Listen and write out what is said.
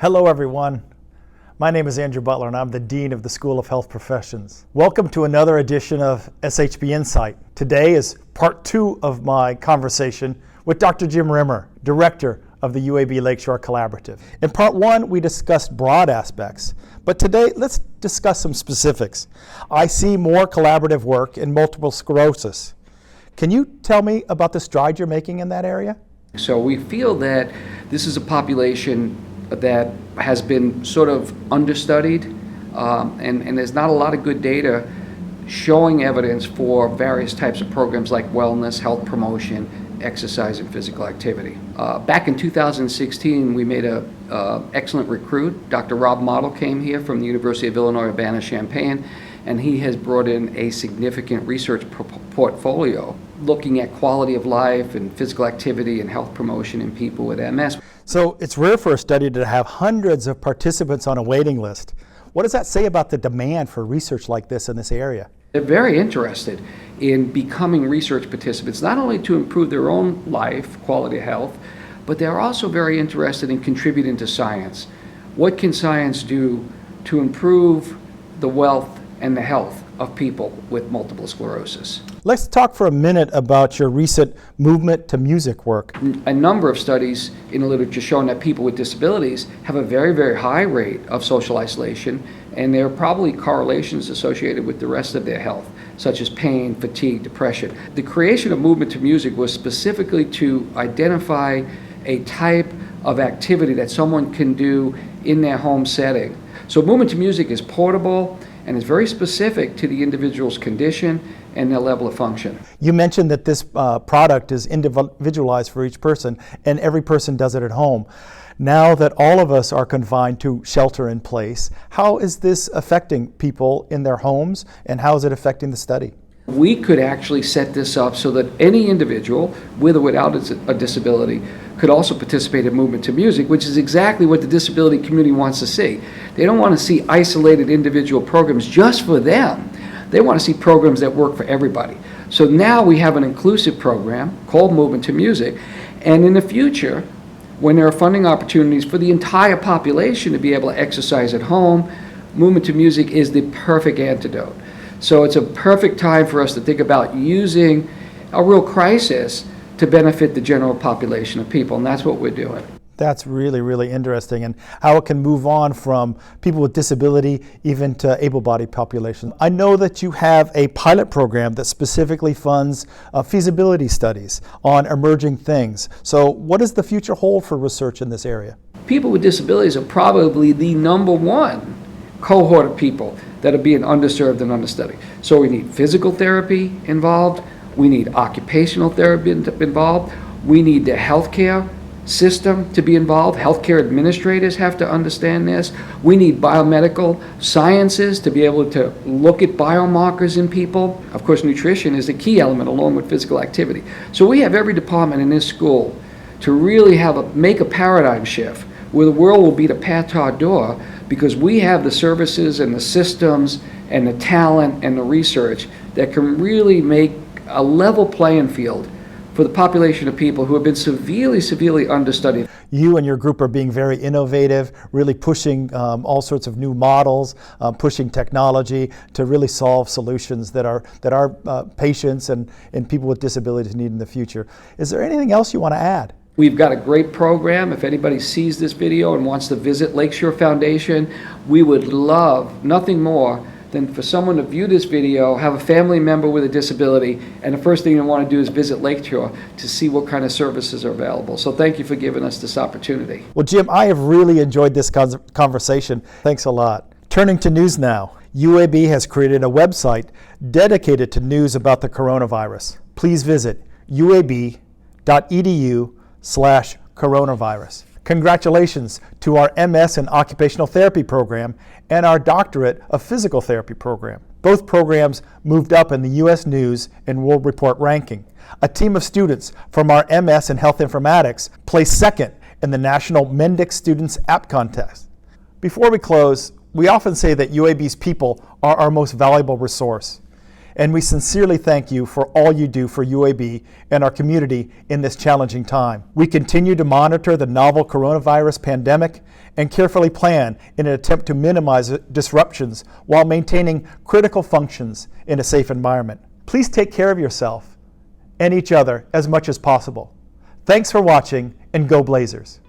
Hello everyone. My name is Andrew Butler and I'm the Dean of the School of Health Professions. Welcome to another edition of SHP Insight. Today is part 2 of my conversation with Dr. Jim Rimmer, Director of the UAB Lakeshore Collaborative. In part 1, we discussed broad aspects, but today let's discuss some specifics. I see more collaborative work in multiple sclerosis. Can you tell me about the stride you're making in that area? So we feel that this is a population that has been sort of understudied, and there's not a lot of good data showing evidence for various types of programs like wellness, health promotion, exercise, and physical activity. Back in 2016, we made an excellent recruit. Dr. Rob Model came here from the University of Illinois Urbana-Champaign, and he has brought in a significant research portfolio looking at quality of life and physical activity and health promotion in people with MS. So it's rare for a study to have hundreds of participants on a waiting list. What does that say about the demand for research like this in this area? They're very interested in becoming research participants, not only to improve their own life, quality of health, but they're also very interested in contributing to science. What can science do to improve the wealth and the health of people with multiple sclerosis? Let's talk for a minute about your recent movement to music work. A number of studies in the literature showing that people with disabilities have a very, very high rate of social isolation, and there are probably correlations associated with the rest of their health, such as pain, fatigue, depression. The creation of movement to music was specifically to identify a type of activity that someone can do in their home setting. So movement to music is portable and is very specific to the individual's condition and their level of function. You mentioned that this product is individualized for each person, and every person does it at home. Now that all of us are confined to shelter in place, how is this affecting people in their homes, and how is it affecting the study? We could actually set this up so that any individual, with or without a disability, could also participate in movement to music, which is exactly what the disability community wants to see. They don't want to see isolated individual programs just for them. They want to see programs that work for everybody. So now we have an inclusive program called Movement to Music, and in the future, when there are funding opportunities for the entire population to be able to exercise at home, movement to music is the perfect antidote. So it's a perfect time for us to think about using a real crisis to benefit the general population of people, and that's what we're doing. That's really, really interesting, and how it can move on from people with disability even to able-bodied populations. I know that you have a pilot program that specifically funds feasibility studies on emerging things. So what does the future hold for research in this area? People with disabilities are probably the number one cohort of people that are being underserved and understudied. So we need physical therapy involved, we need occupational therapy involved, we need the healthcare system to be involved. Healthcare administrators have to understand this. We need biomedical sciences to be able to look at biomarkers in people. Of course, nutrition is a key element along with physical activity. So we have every department in this school to really make a paradigm shift where the world will be the path to our door, because we have the services and the systems and the talent and the research that can really make a level playing field for the population of people who have been severely, severely understudied. You and your group are being very innovative, really pushing all sorts of new models, pushing technology to really solve solutions that our patients and people with disabilities need in the future. Is there anything else you want to add? We've got a great program. If anybody sees this video and wants to visit Lakeshore Foundation, we would love nothing more than for someone to view this video, have a family member with a disability, and the first thing they want to do is visit Lakeshore to see what kind of services are available. So thank you for giving us this opportunity. Well, Jim, I have really enjoyed this conversation. Thanks a lot. Turning to news now. UAB has created a website dedicated to news about the coronavirus. Please visit uab.edu/coronavirus. Congratulations to our MS in Occupational Therapy program and our Doctorate of Physical Therapy program. Both programs moved up in the U.S. News and World Report ranking. A team of students from our MS in Health Informatics placed second in the National Mendix Students App Contest. Before we close, we often say that UAB's people are our most valuable resource. and we sincerely thank you for all you do for UAB and our community in this challenging time. We continue to monitor the novel coronavirus pandemic and carefully plan in an attempt to minimize disruptions while maintaining critical functions in a safe environment. Please take care of yourself and each other as much as possible. Thanks for watching, and go Blazers!